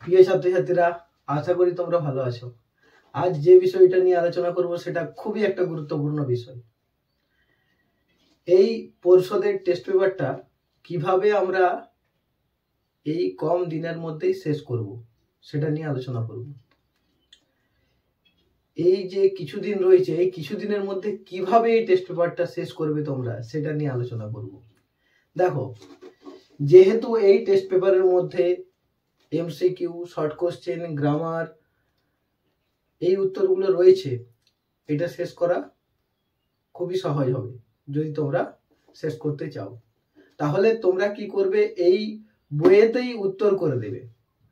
প্রিয় ছাত্রছাত্রীরা, আশা করি তোমরা ভালো আছো। আজ যে বিষয়টা নিয়ে আলোচনা করব সেটা খুবই একটা গুরুত্বপূর্ণ বিষয়। এই পরিষদের টেস্ট পেপারটা কিভাবে আমরা এই কম দিনের মধ্যেই শেষ করব সেটা নিয়ে আলোচনা করব। এই যে কিছুদিন রয়েছে, এই কিছুদিনের মধ্যে কিভাবে এই টেস্ট পেপারটা শেষ করবে তোমরা সেটা নিয়ে আলোচনা করব। দেখো, যেহেতু এই টেস্ট পেপারের মধ্যে এমসিকিউ, শর্ট কোশ্চেন, গ্রামার এই উত্তরগুলো রয়েছে, এটা শেষ করা খুবই সহজ হবে যদি তোমরা শেষ করতে চাও। তাহলে তোমরা কি করবে, এই বইয়েতেই উত্তর করে দেবে,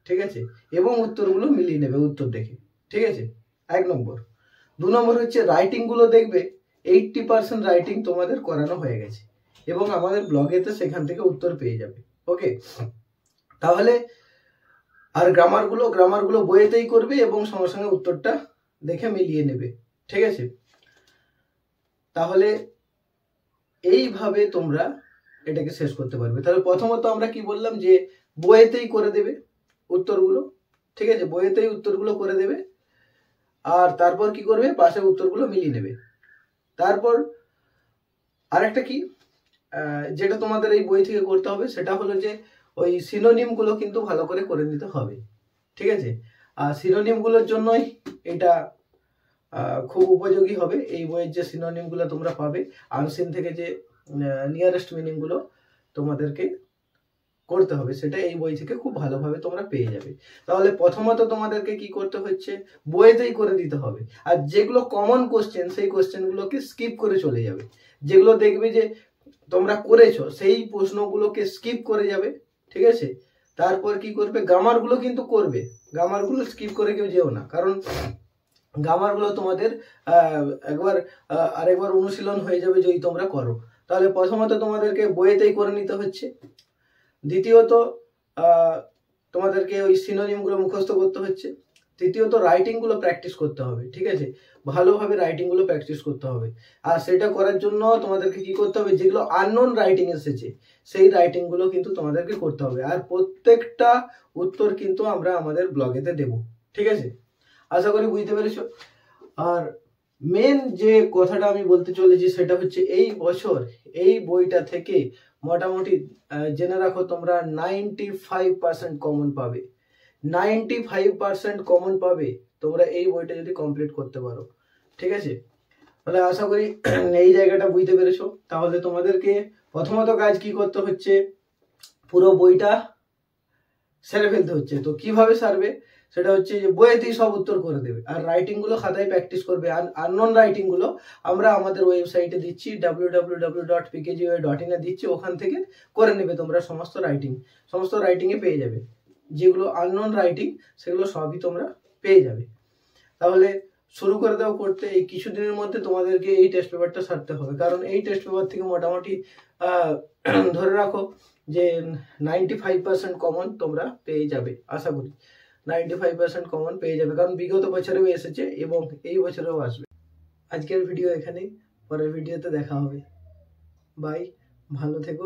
ঠিক আছে, এবং উত্তরগুলো মিলিয়ে নেবে উত্তর দেখে, ঠিক আছে। 1 নম্বর। 2 নম্বর হচ্ছে রাইটিংগুলো দেখবে 80% রাইটিং তোমাদের করানো হয়ে গেছে এবং আমাদের ব্লগেতে সেখান থেকে উত্তর পেয়ে যাবে। ওকে, তাহলে আর গ্রামারগুলো বইয়েতেই করবে এবং সঙ্গে সঙ্গে উত্তরটা দেখে মিলিয়ে নেবে, ঠিক আছে। তাহলে এইভাবে তোমরা এটাকে শেষ করতে পারবে। তাহলে প্রথমত আমরা কি বললাম, যে বইয়েতেই করে দেবে উত্তরগুলো, ঠিক আছে, বইয়েতেই উত্তরগুলো করে দেবে। আর তারপর কি করবে, পাশে উত্তরগুলো মিলিয়ে নেবে। তারপর আরেকটা কি, যেটা তোমাদের এই বই থেকে করতে হবে, সেটা হলো যে ওই সিনোনিমগুলো কিন্তু ভালো করে নিতে হবে, ঠিক আছে। আর সিনোনিমগুলোর জন্যই এটা খুব উপযোগী হবে। এই বইয়ের যে সিনোনিমগুলো তোমরা পাবে, আনসিন থেকে যে নিয়ারেস্ট মিনিংগুলো তোমাদেরকে করতে হবে, সেটা এই বই থেকে খুব ভালোভাবে তোমরা পেয়ে যাবে। তাহলে প্রথমত তোমাদেরকে কি করতে হচ্ছে, বইয়েতেই করে দিতে হবে। আর যেগুলো কমন কোশ্চেন, সেই কোশ্চেনগুলোকে স্কিপ করে চলে যাবে। যেগুলো দেখবে যে তোমরা করেছো, সেই প্রশ্নগুলোকে স্কিপ করে যাবে, ঠিক আছে। তারপর কি করবে, গ্রামারগুলো কিন্তু করবে, গ্রামারগুলো স্কিপ করে কেউ যেও না, কারণ গ্রামারগুলো তোমাদের আরেকবার অনুশীলন হয়ে যাবে যদি তোমরা করো। তাহলে প্রথমত তোমাদেরকে বইয়েতেই করে নিতে হচ্ছে। দ্বিতীয়ত তোমাদেরকে ওই সিনোনিমগুলো মুখস্থ করতে হচ্ছে। তৃতীয়ত রাইটিংগুলো প্র্যাকটিস করতে হবে, ঠিক আছে, ভালোভাবে রাইটিংগুলো প্র্যাকটিস করতে হবে। আর সেটা করার জন্য তোমাদেরকে কি করতে হবে, যেগুলো আননোন রাইটিং এসেছে সেই রাইটিংগুলো কিন্তু তোমাদেরকে করতে হবে। আর প্রত্যেকটা উত্তর কিন্তু আমরা আমাদের ব্লগেতে দেব, ঠিক আছে। আশা করি বুঝতে পেরেছো। আর মেন যে কথাটা আমি বলতে চলেছি সেটা হচ্ছে, এই বছর এই বইটা থেকে মোটামুটি জেনে রাখো তোমরা 95% কমন পাবে। 95% কমন পাবে তোমরা এই বইটা যদি কমপ্লিট করতে পারো, ঠিক আছে। তাহলে আশা করি এই জায়গাটা বুঝতে পেরেছো। তাহলে তোমাদেরকে প্রথমত কাজ কি করতে হচ্ছে, পুরো বইটা সেরে ফেলতে হচ্ছে। তো কিভাবে সারবে, সেটা হচ্ছে যে বইয়েতেই সব উত্তর করে দেবে। আর রাইটিংগুলো খাতায় প্র্যাকটিস করবে। আর আননোন রাইটিংগুলো আমরা আমাদের ওয়েবসাইটে দিচ্ছি, www.pkgy.in এ দিচ্ছি, ওখান থেকে করে নেবে তোমরা। সমস্ত রাইটিংয়ে পেয়ে যাবে। যেগুলো আননোন রাইটিং সেগুলো সবই তোমরা পেয়ে যাবে। তাহলে শুরু করে দাও করতে। এই কিছুদিনের মধ্যে তোমাদেরকে এই টেস্ট পেপারটা সারতে হবে, কারণ এই টেস্ট পেপার থেকে মোটামুটি ধরে রাখো যে 95% কমন তোমরা পেয়ে যাবে। আশা করি 95% কমন পেয়ে যাবে, কারণ বিগত বছরেও এসেছে এবং এই বছরেও আসবে। আজকের ভিডিও এখানেই, পরের ভিডিওতে দেখা হবে। বাই, ভালো থেকো।